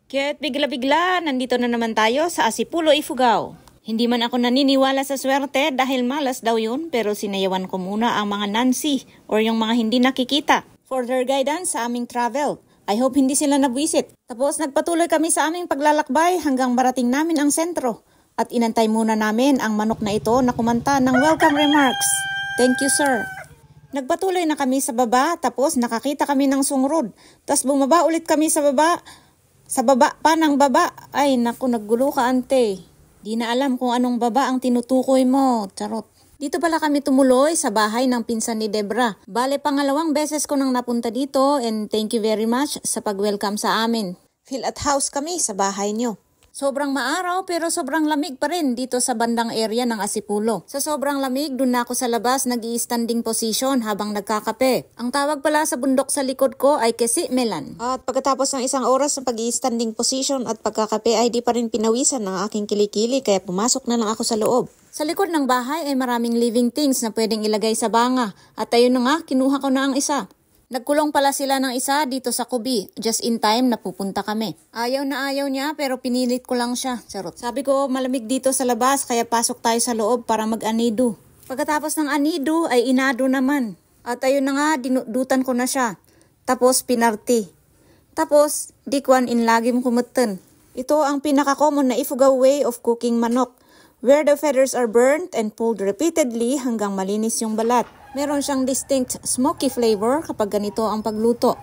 Kaya't bigla-bigla, nandito na naman tayo sa Asipulo, Ifugao. Hindi man ako naniniwala sa swerte dahil malas daw yun, pero sinayawan ko muna ang mga Nancy or yung mga hindi nakikita for their guidance sa aming travel. I hope hindi sila nabwisit. Tapos nagpatuloy kami sa aming paglalakbay hanggang marating namin ang sentro. At inantay muna namin ang manok na ito na kumanta ng welcome remarks. Thank you, sir. Nagpatuloy na kami sa baba, tapos nakakita kami ng sungrod. Tapos bumaba ulit kami sa baba. Sa baba pa ng baba. Ay naku, naggulo ka ante. Di na alam kung anong baba ang tinutukoy mo. Charot. Dito pala kami tumuloy sa bahay ng pinsan ni Debra. Bale, pangalawang beses ko nang napunta dito and thank you very much sa pag-welcome sa amin. Feel at house kami sa bahay nyo. Sobrang maaraw pero sobrang lamig pa rin dito sa bandang area ng Asipulo. Sa sobrang lamig, dun na ako sa labas nag-i-standing position habang nagkakape. Ang tawag pala sa bundok sa likod ko ay Kesi Melan. At pagkatapos ng isang oras ng pag-i-standing position at pagkakape ay di pa rin pinawisan ng aking kilikili kaya pumasok na lang ako sa loob. Sa likod ng bahay ay maraming living things na pwedeng ilagay sa banga. At ayun na nga, kinuha ko na ang isa. Nagkulong pala sila ng isa dito sa Kubi. Just in time na pupunta kami. Ayaw na ayaw niya pero pinilit ko lang siya. Charot. Sabi ko malamig dito sa labas kaya pasok tayo sa loob para mag-anido. Pagkatapos ng anido ay inado naman. At ayun na nga, dinudutan ko na siya. Tapos pinarti. Tapos dikwan in lagim kumutan. Ito ang pinaka-common na Ifugao way of cooking manok. Where the feathers are burnt and pulled repeatedly hanggang malinis yung balat. Meron siyang distinct smoky flavor kapag ganito ang pagluto.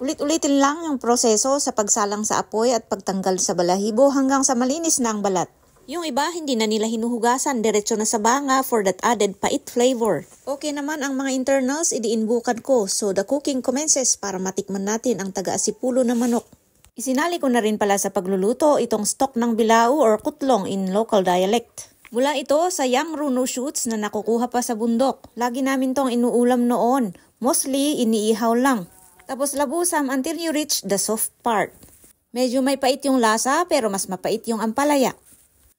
Ulit-ulitin lang yung proseso sa pagsalang sa apoy at pagtanggal sa balahibo hanggang sa malinis na ang balat. Yung iba hindi na nila hinuhugasan, diretso na sa banga for that added pait flavor. Okay naman ang mga internals, idiinbukan ko so the cooking commences para matikman natin ang taga-Asipulo na manok. Isinali ko na rin pala sa pagluluto itong stock ng bilao or kutlong in local dialect. Mula ito sa young runo shoots na nakukuha pa sa bundok. Lagi namin tong inuulam noon. Mostly, iniihaw lang. Tapos labusam until you reach the soft part. Medyo may pait yung lasa pero mas mapait yung ampalaya.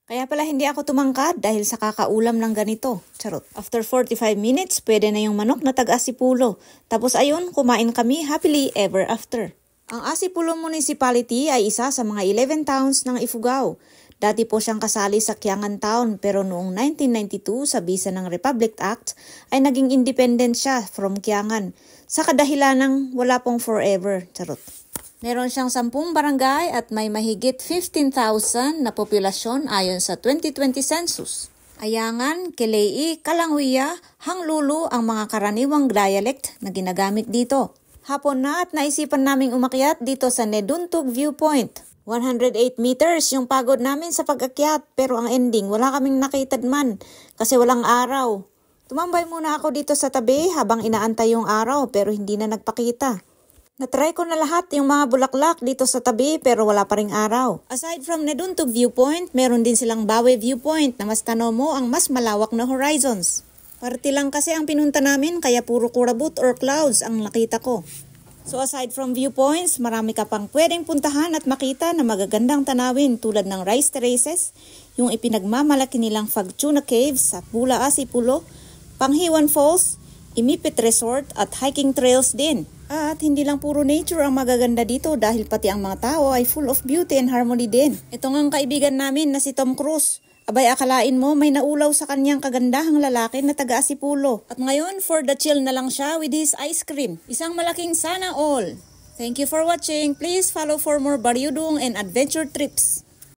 Kaya pala hindi ako tumangkad dahil sa kakaulam ng ganito. Charot. After 45 minutes, pwede na yung manok na taga-Asipulo. Tapos ayun, kumain kami happily ever after. Ang Asipulo Municipality ay isa sa mga 11 towns ng Ifugao. Dati po siyang kasali sa Kiangan Town pero noong 1992 sa bisa ng Republic Act ay naging independent siya from Kiangan sa kadahilanang wala pong forever. Charot. Meron siyang 10 barangay at may mahigit 15,000 na populasyon ayon sa 2020 census. Ayangan, Kelei, Kalangwiya, Hanglulu ang mga karaniwang dialect na ginagamit dito. Hapon na at naisipan naming umakyat dito sa Neduntug Viewpoint. 108 meters yung pagod namin sa pag-akyat pero ang ending wala kaming nakitad man kasi walang araw. Tumambay muna ako dito sa tabi habang inaantay yung araw pero hindi na nagpakita. Natry ko na lahat yung mga bulaklak dito sa tabi pero wala pa ring araw. Aside from Neduntug Viewpoint, meron din silang Bawe Viewpoint na mas tanaw mo ang mas malawak na horizons. Party lang kasi ang pinunta namin kaya puro kurabut or clouds ang nakita ko. So aside from viewpoints, marami ka pang pwedeng puntahan at makita na magagandang tanawin tulad ng rice terraces, yung ipinagmamalaki nilang Fagtuna Caves sa Bula, Asipulo, Panghiwan Falls, Imipit Resort at hiking trails din. At hindi lang puro nature ang magaganda dito dahil pati ang mga tao ay full of beauty and harmony din. Ito nga ang kaibigan namin na si Tom Cruise. Abay akalain mo may naulaw sa kanyang kagandahang lalaki na taga-Asipulo. At ngayon for the chill na lang siya with his ice cream. Isang malaking sana all. Thank you for watching. Please follow for more Baryudong and adventure trips.